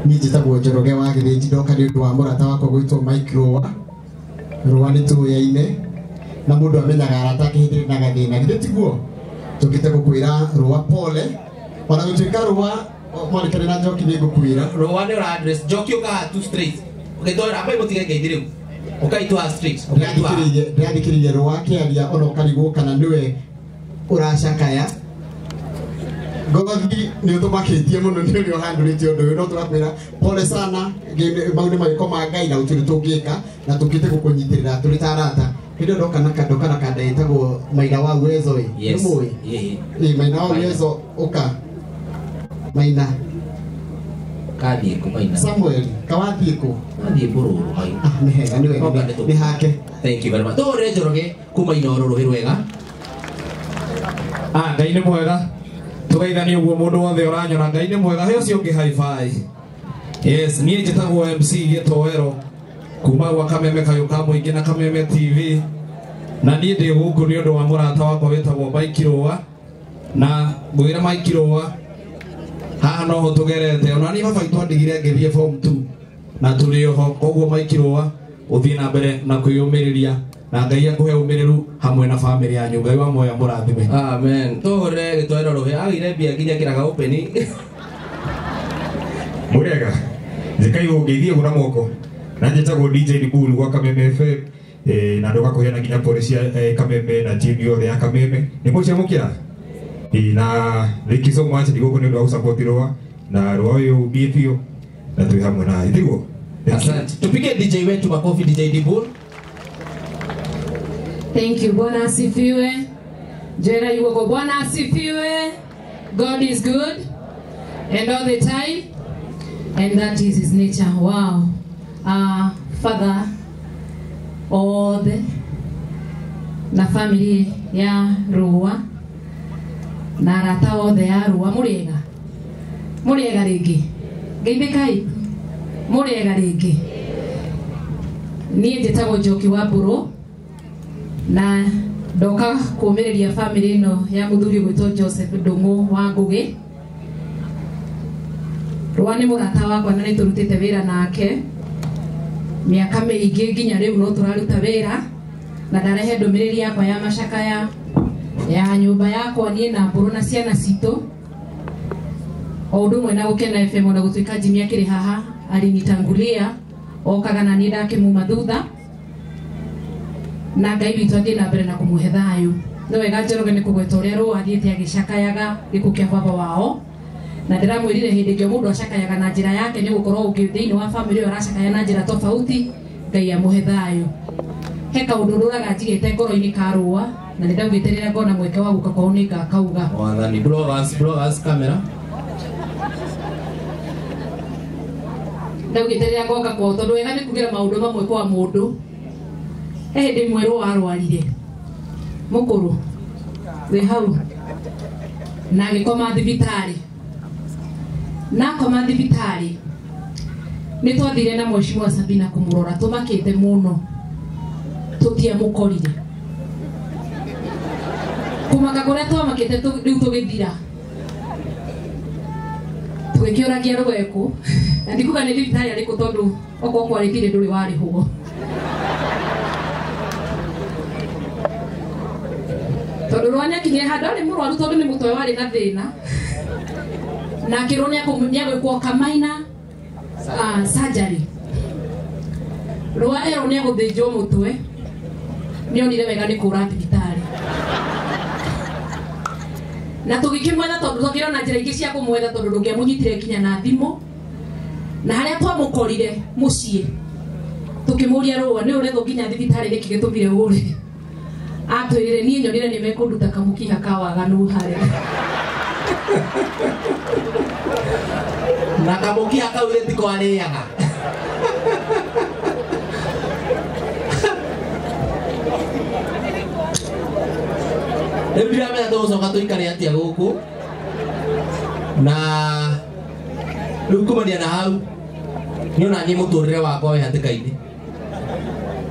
Ni njĩtagwo Njoroge wa Gĩthĩnji, ndoka nĩ ũndũ wa mũrata wakwa gwĩtwo Mike Rũa. Rũa nĩ tũũyaine na mũndũ amenyaga arata ake hĩndĩ na gathĩna, githĩ tiguo? Tũkĩte gũkwĩra Rũa pole, ona gũtuĩka Rũa mwanĩkane na Njoki nĩ ngũkwĩra Rũa nĩ ũra address Njoki ũkaga tu straight ũgĩtwara hapa igũtige ngeithi rĩu ũkaitwa straight ndĩrathikĩrĩirie Rũa akĩaria ona ũkarigwo kana nĩwe ũracakaya. Gothi nĩ ũtũmakĩtie mũno nĩ ũrĩa ũhandũrĩte ũndũ ũyũ, no tũrakwĩra pole sana, maũndũ magĩko ma Ngai na gũtirĩ tũngĩka na tũkĩte gũkũnyitĩrĩra tũrĩ ta arata. Hĩndĩ ndoka na kanda ĩtagwo Maina wa Uwezo ĩ, nĩ mũĩ? Ĩ, Maina wa Uwezo ũka. Maina kathiĩ kũ Maina? Samuel kawathiĩ kũ? Athiĩ Mbũrũrũ hai. Nĩ hega nĩ hake. Thank you very much. Tũũre Njoroge kuma Inooro rũhĩ rwega. Ngai nĩ mwega. Tũgeithanie ũguo mũndũ wothe ũranyona, Ngai nĩ mwega. He ũcio ũngĩ high five. Yes, niĩ njĩtagwo MC Gĩtoero kuma gwa Kameme Kayũ ka Mũingĩ na Kameme TV, na niĩ ndĩ gũkũ nĩ ũndũ wa mũrata wakwa wĩtagwo Mike Rũa, na ngwĩra Mike Rũa haha noho tũgerete, ona niĩ baba itũ andigire ngĩthiĩ form 2 na tũrĩ oho. Koguo Mike Rũa ũthiĩ na mbere na kwĩyũmĩrĩria na Ngai akũhe ũmĩrĩru hamwe na family yanyu. Ngai wa moya mũrathime. Amen. Tũhũrĩre Gĩtoero rũhĩ agire mbia nginya kĩraga open. Mũrega njĩkaigwo ngeithi ũgũra moko na njĩtagwo DJ Dibulu gwa Kameme FM, na ndoka kũheana nginya pole cia Kameme na team yothe ya Kameme. Nĩ mũciamũkĩra na thank you so much ndigũkũ nĩ ũndũ wa support Rũa na Rũa ũyũ biũ na twĩ hamwe nawe tiguo. Asante. Tupige DJ wetu makofi, DJ Dibulu. Thank you. Bwana asifiwe. Jera yuko. Bwana asifiwe. God is good and all the time, and that is his nature. Wow. Father, all the na family ya Rũa na arata othe ya Rũa mũrĩega rĩngĩ ngeithĩkai mũrĩega rĩngĩ. Niĩ njĩtagwo Njoki wa Mbũrũ na ndoka kũmĩrĩria family ĩno ya mũthuri gwĩtwo Joseph Ndũng'ũ wa Ngũgĩ. Rũa nĩ mũrata wakwa na nĩ tũrutĩte wĩra nake mĩaka mĩingĩ, nginya rĩu no tũraruta wĩra, na ndarehe ndũmĩrĩri yakwa ya macakaya ya nyũmba yakwa niĩ na Mbũrũ na ciana citũ, o ũndũ ũmwe na gũkena FM ona gũtuĩka Jimmy akĩrĩ haha alinitangulia okaga na niĩ ndakĩmuma thutha, na Ngai witũ athiĩ na mbere na kũmũhe thayũ. Nĩ wega Njoroge nĩ kũgweta ũrĩa Rũa athiĩte agĩcakayaga gĩkuũ kĩa baba wao, na ndĩramwĩrire hĩndĩ ĩngĩ mũndũ acakayaga na njĩra yake nĩ gũkorwo ũngĩ thĩinĩ wa family ĩyo aracakaya na njĩra tofauti. Ngai amũhe thayũ. He kaũndũ ndũraga njigĩte ngoro-inĩ ka Rũa na nĩ ndaugĩte rĩrĩa ngona mweke wa gũka kwao nĩ ngakauga. Wathani bloggers camera. Ndaugĩte rĩrĩa ngoka kwao tondũ wega nĩ kugĩra maũndũ mamwe kwa mũndũ. He hĩndĩ ĩmwe Rũa arwarire mũkũrũ wĩ hau na agĩkoma thibitarĩ. Na koma thibitarĩ nĩ twathire na Mheshimiwa Sabina kũmũrora, tũmakĩte mũno, tũtiamũkorire. Kũmaka kũrĩa twamakĩte rĩu tũgĩthira tũgĩkĩũragia Rũgekũ, na ndikuga nĩ thibitarĩ arĩkũ tondũ okorwo kwarĩtire ndũrĩ warĩhwo. Tondũ Rũa nĩakinyire handũ arĩ mũrwaru tondũ nĩ mũtwe warĩ na thĩna, na akĩrwo nĩagwĩkwo kamaina surgery. Rũa erwo nĩagũthĩnjwo mũtwe, nĩonire wega nĩ kũra thibitarĩ, na tũgĩkĩmwetha tondũ tũkĩrona njĩra ingĩ cia kũmwetha tondũ ndũngĩamũnyitire nginya na thimũ, na harĩa twamũkorire mũciĩ tũkĩmũria Rũa nĩ ũrethwo nginya thibitarĩ nĩkĩ gĩtũmire ũre. Atwĩrire niĩ nyonire nĩ mekũnduta kamũkiha ka waganu harĩa. Na kamũkiha kau tiko arĩaga. Rĩu ndiramenya tũgũcoka tũikare atĩa gũkũ, na rĩu kumania na hau nĩona niĩ mũtũrĩre wakwa wĩ hatĩka-inĩ,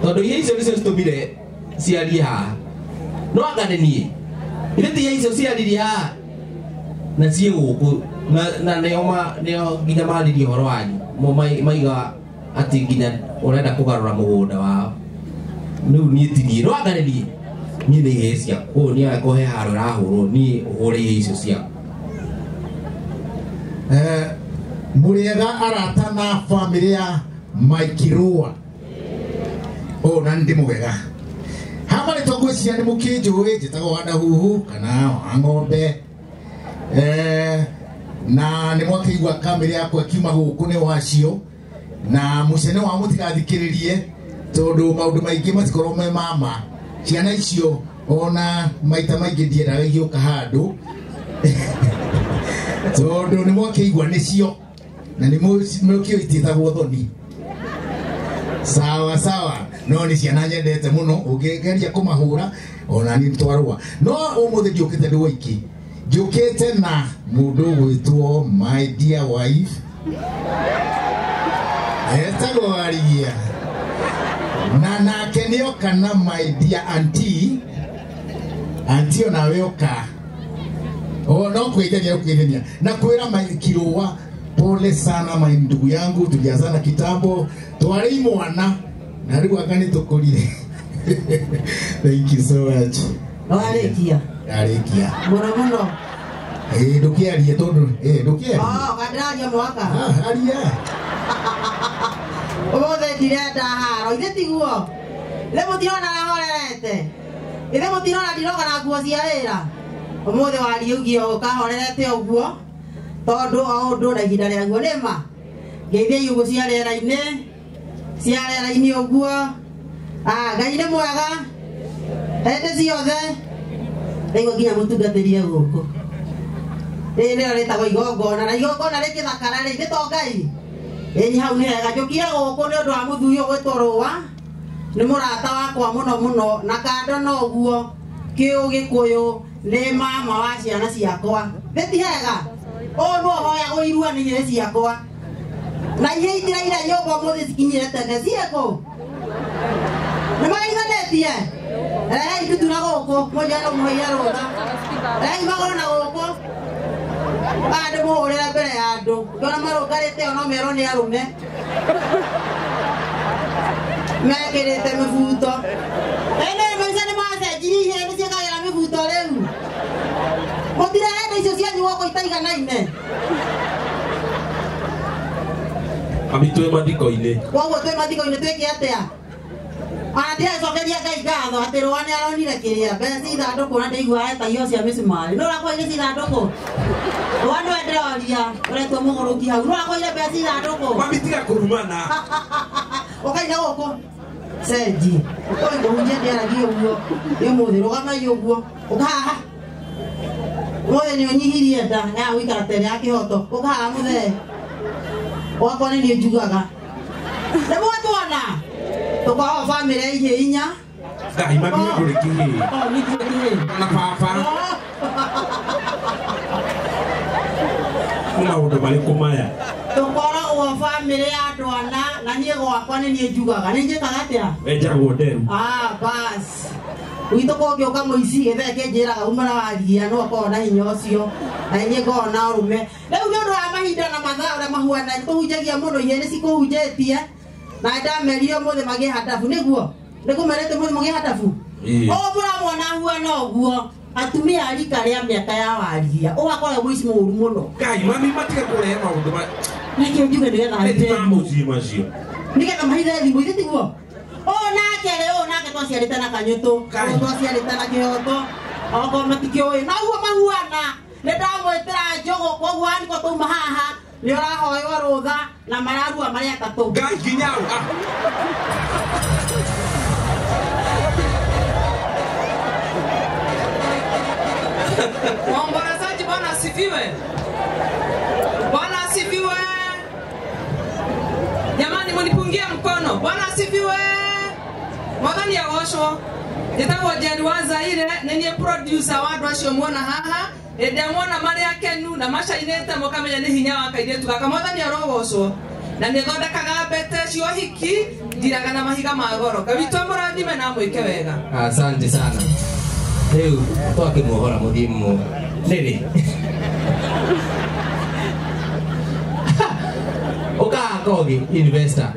tondũ iria icio nĩcio citũmire ciarie haha. No anga nĩ niĩ irĩti icio ciaririe haha na ciĩ gũkũ na neo nginya marĩrie ũhoro wanyu maiga atĩ nginya ũrenda kũgarũra mũgũnda wao rĩu niĩ ti niĩ rwangarĩrie niĩ nĩ ihĩĩ ciaku ũũ nĩ kũhe haro rahũrwo niĩ ũhũre ihĩĩ icio ciaku mũrĩega arata na bamĩrĩ ya Maikirua na ndĩ mũgega hama nĩ tũngwĩciria nĩ mũkĩnjũĩ njĩtagwo Wadahuhu kana wa ng'ombe na nĩ mwakĩigua kamĩrĩ yakwa kiuma gũkũ nĩ wacio na mũcene wa mũtigathikĩrĩrie tondũ maũndũ maingĩ matikorwo me mama ciana icio ona maita maingĩ ndiendaga igĩũka handũ tondũ nĩ mwakĩigua nĩcio na nĩ mũkĩo itiĩtagwo thoni sawa sawa no nĩ ciana nyendete mũno ũngĩgeria kũmahũra ona niĩ twarũa no ũmũthĩ njũkĩte ndĩ woiki njũkĩte na mũndũ gwĩtwo my dear wife etagwo Warigia na nake nĩoka na my dear auntie onawe oka no kwĩithania na kwĩra Maikirua pole sana ndugu yangu tulianzana kitambo twari mwana na rĩu anga nĩ tũkũrire thank you so much Arĩkia mũno ndũkĩarie tondũ ndũkĩarie kandaria mwaka aria ũmũthĩ ndirenda haro ithe tiguo ithe mũtirona ahorerete ithe mũtirona ndiroka na nguo cia wĩra ũmũthĩ wariũgio ũkahorerete ũguo tondũ o ũndũ na ihinda rĩaguo nĩma ngeithia iũgũ cia rĩera-inĩ ũguo Ngai nĩ mwega hĩndĩ ciothe rĩu nginya mũtungatĩrie gũkũ rĩrĩ nĩrĩo rĩtagwo igongona na igongona rĩkĩthakara rĩ nĩ to Ngai ĩnyi hau nĩ hega njũkire gũkũ nĩ ũndũ wa mũthuri ũyũ gwĩtwo Rũa nĩ mũrata wakwa mũno na kando na ũguo Kĩũgĩkũyũ nĩ mama wa ciana ciakwa ti hega ũũ no hoyagwo irua nĩ ihĩĩ ciakwa na ihĩĩ itiraira nyũmba ũmũthĩ cikinyire tene ciĩkũ nĩ magaiganĩtie rehei tutuna gũkũ mũnjano mũhĩire rũtha rehei magũrũ na gũkũ ndĩ mũhũrĩre mbere ya andũ ngĩona marũngarĩte o no merwo nĩ arũme mekĩrĩte mĩbuto ĩnĩ maica nĩ macenjirie ihĩĩ nĩ ciĩkagĩra mĩbuto rĩu mũtirenda icio cianyu gũkũ itaiganaine ami twĩ mathiko-inĩ koguo twĩ mathiko-inĩ twĩke atĩa ona ndĩracokeria Ngai ngatho atĩ Rũa nĩ aronire kĩrĩa mbeca cia ithandũkũ na ndaigua heta iho cia mĩcumarĩ nĩ ũrakoire cia ithandũkũ Rũa nĩwe ndĩroria ũretwo mũgũrũki hau nĩ ũrakoire mbeca cia ithandũkũ mami tiga kũrumana ũkaina gũkũ cenji ũkoĩ kũhunjia ndĩaragia ũguo nĩ ũmũthĩ rũgamai ũguo ũkahaha ũmũthĩ nĩ ũnyihirie nda ya gũikara tene ya kĩhoto ũkahaha mũthee wakwa nĩ niĩ njugaga nĩ mwatwona tũkoragwo bamĩrĩ ya ihĩĩ inya Ngai mami ndũrĩ kĩhĩĩ na baba nĩ maũndũ marĩkũ maya tũkoragwo bamĩrĩ ya andũ ana na niĩ gwakwa nĩ niĩ njugaga nĩ njĩkaga atĩa wenjagwo nderu bas gwitũ kũngĩũka mũici gĩthee kĩnjĩraga umana Warigia no akorwo na hinya ũcio na niĩ ngorwo na ũrũme rĩu nĩ ũndũ wa mahinda na mathaa ũrĩa mahuana tũhunjagia mũno ihĩĩ nĩ cikũhunjĩtie na ndamerire ũmũthĩ magĩe hadabu nĩguo nĩkũmerete mũthĩ magĩe hadabu ũũ mũramwona ahuana ũguo atumia a rika rĩa mĩaka ya Warigia ũgakorwo mũici mũũru mũno Ngai mami matige kũrehe maũndũ nakĩo njuge nĩgetha mũciĩ macio nĩgetha mahithe thimũ ithe tiguo nake rĩu nake twaciarĩte na kanyũtũ twaciarĩte na kĩhoto okorwo matikĩũĩ na ũguo mahuana nĩ ndamwĩtĩra njũgũ koguo andĩko tauma haha nĩ ũrahoywo rũtha na mararua marĩa atatũ Ngai nginya Waombolezaji, Bwana asifiwe. Bwana asifiwe. Jamani, munipungie mkono. Bwana asifiwe. Mwathani agoshwo. Njĩtagwo Jerry wa Zaire nĩ niĩ producer wa andũ acio muona haha ndamwona marĩ akenu na macainĩte mũkamenya nĩ hinya wa kairĩtu gaka. Mwathani arogocwo na nĩ thondekaga mbete cia ũhiki ndiraga na mahiga ma goro. Ngai witũ mũrathime na mwĩke wega. Asante sana. Rĩu twakĩmuohora mũthiĩ nĩrĩ Kogi investor